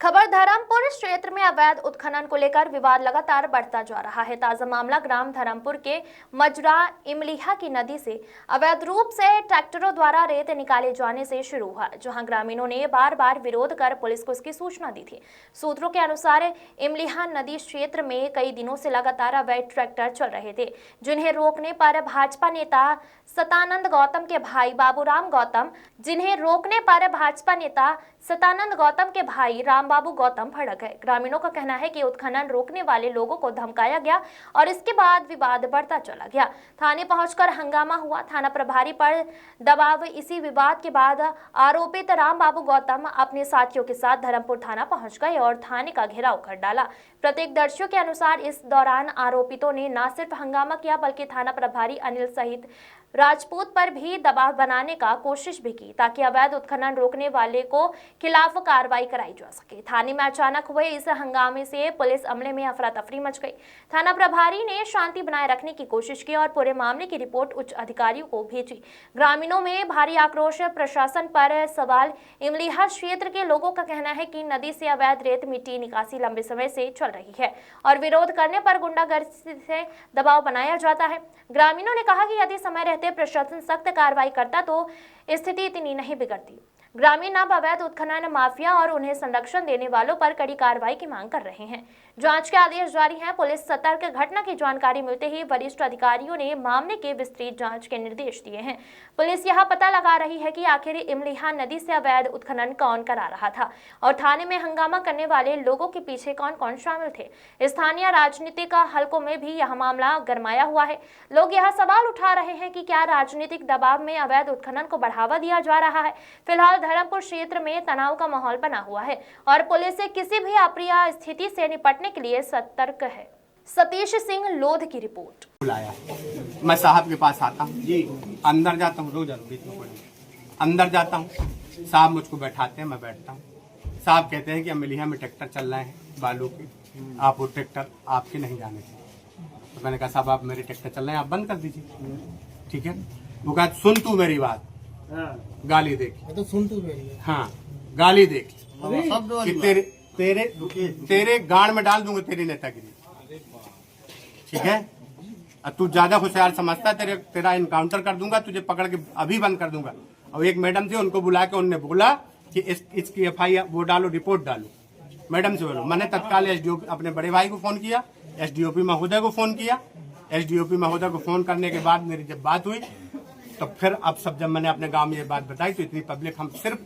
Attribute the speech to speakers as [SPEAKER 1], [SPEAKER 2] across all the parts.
[SPEAKER 1] खबर धर्मपुर क्षेत्र में अवैध उत्खनन को लेकर विवाद लगातार बढ़ता जा रहा है। ताजा मामला ग्राम धर्मपुर के मजरा इमलिहा की नदी से अवैध रूप से ट्रैक्टरों द्वारा रेत निकाले जाने से शुरू हुआ, जहां ग्रामीणों ने बार बार विरोध कर पुलिस को इसकी सूचना दी थी। सूत्रों के अनुसार इमलिहा नदी क्षेत्र में कई दिनों से लगातार अवैध ट्रैक्टर चल रहे थे, जिन्हें रोकने पर भाजपा नेता सतानंद गौतम के भाई बाबूराम गौतम के भाई रामबाबू गौतम भड़क गए। ग्रामीणों का कहना है कि उत्खनन रोकने वाले लोगों को धमकाया गया और इसके बाद विवाद बढ़ता चला गया। थाने पहुंचकर हंगामा हुआ। थाना प्रभारी पर दबाव। इसी विवाद के बाद आरोपित रामबाबू गौतम अपने साथियों के साथ धर्मपुर थाना पहुंच गए और थाने का घेराव कर डाला। प्रत्यक्षदर्शियों के अनुसार इस दौरान आरोपितों ने न सिर्फ हंगामा किया बल्कि थाना प्रभारी अनिल सहित राजपूत पर भी दबाव बनाने का कोशिश भी की, ताकि अवैध उत्खनन रोकने वाले को खिलाफ कार्रवाई कराई जा सके। थाने में अचानक हुए इस हंगामे से पुलिस अमले में अफरा तफरी मच गई। थाना प्रभारी ने शांति बनाए रखने की कोशिश की और पूरे मामले की रिपोर्ट उच्च अधिकारियों को भेजी। ग्रामीणों में भारी आक्रोश। प्रशासन पर सवाल। इमलिहा क्षेत्र के लोगों का कहना है कि नदी से अवैध रेत मिट्टी निकासी लंबे समय से चल रही है और विरोध करने पर गुंडागर्दी से दबाव बनाया जाता है। ग्रामीणों ने कहा कि यदि समय रहते प्रशासन सख्त कार्रवाई करता तो स्थिति इतनी नहीं बिगड़ती। ग्रामीण अब अवैध उत्खनन माफिया और उन्हें संरक्षण देने वालों पर कड़ी कार्रवाई की मांग कर रहे हैं। जांच के आदेश जारी हैं। पुलिस सतर्क। घटना की जानकारी मिलते ही वरिष्ठ अधिकारियों ने मामले के विस्तृत जांच के निर्देश दिए हैं। पुलिस यह पता लगा रही है कि आखिर इमलिहा नदी से अवैध उत्खनन कौन करा रहा था और थाने में हंगामा करने वाले लोगों के पीछे कौन कौन शामिल थे। स्थानीय राजनीतिक हलकों में भी यह मामला गरमाया हुआ है। लोग यह सवाल उठा रहे हैं कि क्या राजनीतिक दबाव में अवैध उत्खनन को बढ़ावा दिया जा रहा है। फिलहाल धर्मपुर क्षेत्र में तनाव का माहौल बना हुआ है और पुलिस से किसी भी अप्रिय स्थिति से निपटने के लिए सतर्क है। सतीश सिंह लोध की रिपोर्ट।
[SPEAKER 2] बुलाया, मैं साहब के पास आता हूँ जी, अंदर जाता हूँ, रोज अंदर जाता हूँ, साहब मुझको बैठाते हैं, मैं बैठता हूँ। साहब कहते हैं कि इमलिहा में ट्रैक्टर चल रहे हैं बालू के, आप वो ट्रैक्टर आपके नहीं जाने थे। तो मैंने कहा साहब आप मेरे ट्रैक्टर चल रहे हैं, आप बंद कर दीजिए, ठीक है। वो कहा सुन तू मेरी बात, गाली देख,
[SPEAKER 3] तो सुन तू मेरी,
[SPEAKER 2] हाँ गाली देख कि तेरे गाड़ में डाल दूंगा तेरी नेतागिरी, ठीक है। अब तू ज्यादा होशियार समझता है, तेरा इनकाउंटर कर दूंगा, तुझे पकड़ के अभी बंद कर दूंगा। और एक मैडम थी, उनको बुला के उन्होंने बोला कि इसकी FIR वो डालो, रिपोर्ट डालो। मैडम से बोलो, मैंने तत्काल SDOP अपने बड़े भाई को फोन किया, SDOP महोदय को फोन किया। SDOP महोदय को फोन करने के बाद मेरी जब बात हुई तो फिर अब सब जब मैंने अपने गांव में ये बात बताई तो इतनी पब्लिक, हम सिर्फ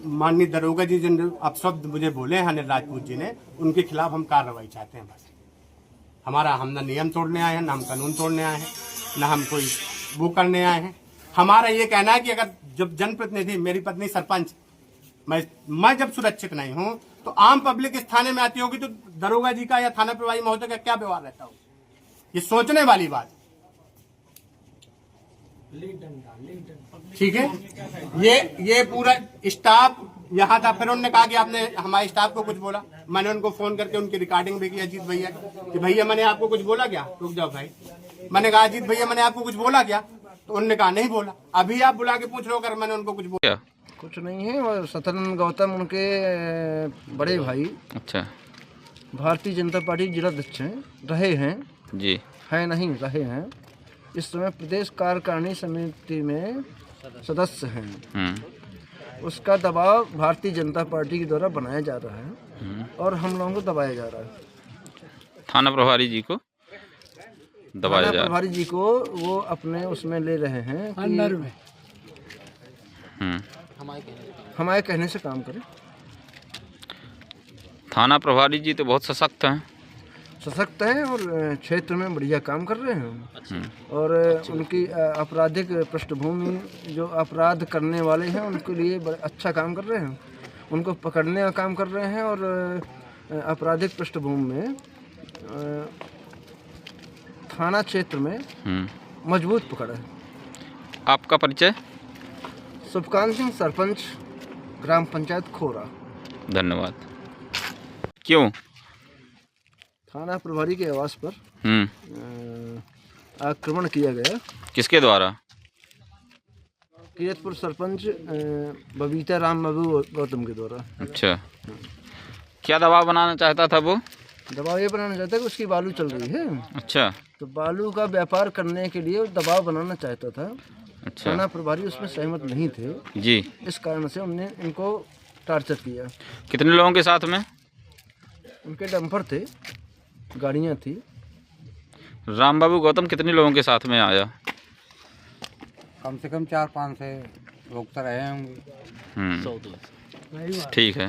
[SPEAKER 2] माननीय दरोगा जी जिन अब शब्द मुझे बोले हैं अनिल राजपूत जी ने, उनके खिलाफ हम कार्रवाई चाहते हैं। बस हमारा, हम ना नियम तोड़ने आए हैं, ना हम कानून तोड़ने आए हैं, ना हम कोई वो करने आए हैं। हमारा ये कहना है कि अगर जब जनप्रतिनिधि, मेरी पत्नी सरपंच, मैं जब सुरक्षित नहीं हूँ तो आम पब्लिक इस थाने में आती होगी तो दरोगा जी का या थाना प्रभारी महोदय का क्या व्यवहार रहता होगा, ये सोचने वाली बात, ठीक है। ये पूरा स्टाफ यहाँ था। फिर उन्होंने कहा कि आपने हमारे स्टाफ को कुछ बोला। मैंने उनको फोन करके उनकी रिकॉर्डिंग भी की अजीत भैया कि भैया मैंने आपको कुछ बोला क्या। रुक जाओ भाई, मैंने कहा अजीत भैया मैंने आपको कुछ बोला क्या, तो उन्होंने कहा नहीं बोला। अभी आप बुला के पूछ रहे हो अगर मैंने उनको कुछ बोला।
[SPEAKER 3] कुछ नहीं है। और सतानंद गौतम उनके बड़े भाई, अच्छा, भारतीय जनता पार्टी जिला अध्यक्ष रहे हैं जी, है नहीं रहे हैं। इस समय प्रदेश कार्यकारिणी समिति में सदस्य हैं। उसका दबाव भारतीय जनता पार्टी के द्वारा बनाया जा रहा है और हम लोगों को दबाया जा रहा है।
[SPEAKER 4] थाना प्रभारी जी को दबाया जा रहा है।
[SPEAKER 3] प्रभारी जी को वो अपने उसमें ले रहे हैं अंदर में, हमारे कहने से काम करें।
[SPEAKER 4] थाना प्रभारी जी तो बहुत सशक्त हैं
[SPEAKER 3] और क्षेत्र में बढ़िया काम कर रहे हैं। और उनकी आपराधिक पृष्ठभूमि, जो अपराध करने वाले हैं उनके लिए अच्छा काम कर रहे हैं, उनको पकड़ने का काम कर रहे हैं। और आपराधिक पृष्ठभूमि में थाना क्षेत्र में मजबूत पकड़ है।
[SPEAKER 4] आपका परिचय?
[SPEAKER 3] सुभकांत सिंह, सरपंच ग्राम पंचायत खोरा।
[SPEAKER 4] धन्यवाद। क्यों?
[SPEAKER 3] थाना प्रभारी के आवास पर आक्रमण किया गया।
[SPEAKER 4] किसके द्वारा?
[SPEAKER 3] कीरतपुर सरपंच बबीता राम बाबू गौतम के द्वारा।
[SPEAKER 4] अच्छा, क्या दबाव बनाना चाहता था वो?
[SPEAKER 3] दबाव ये बनाना चाहता है कि उसकी बालू चल रही है,
[SPEAKER 4] अच्छा
[SPEAKER 3] तो बालू का व्यापार करने के लिए वो दबाव बनाना चाहता था।
[SPEAKER 4] अच्छा
[SPEAKER 3] थाना प्रभारी उसमें सहमत नहीं थे
[SPEAKER 4] जी।
[SPEAKER 3] इस कारण से उन्होंने इनको टार्चर किया।
[SPEAKER 4] कितने लोगों के साथ में?
[SPEAKER 3] उनके डंपर थे, गाड़ियाँ थी।
[SPEAKER 4] राम बाबू गौतम कितने लोगों के साथ में आया?
[SPEAKER 5] कम से कम 4-5 से लोग तो रहे होंगे।
[SPEAKER 4] ठीक है।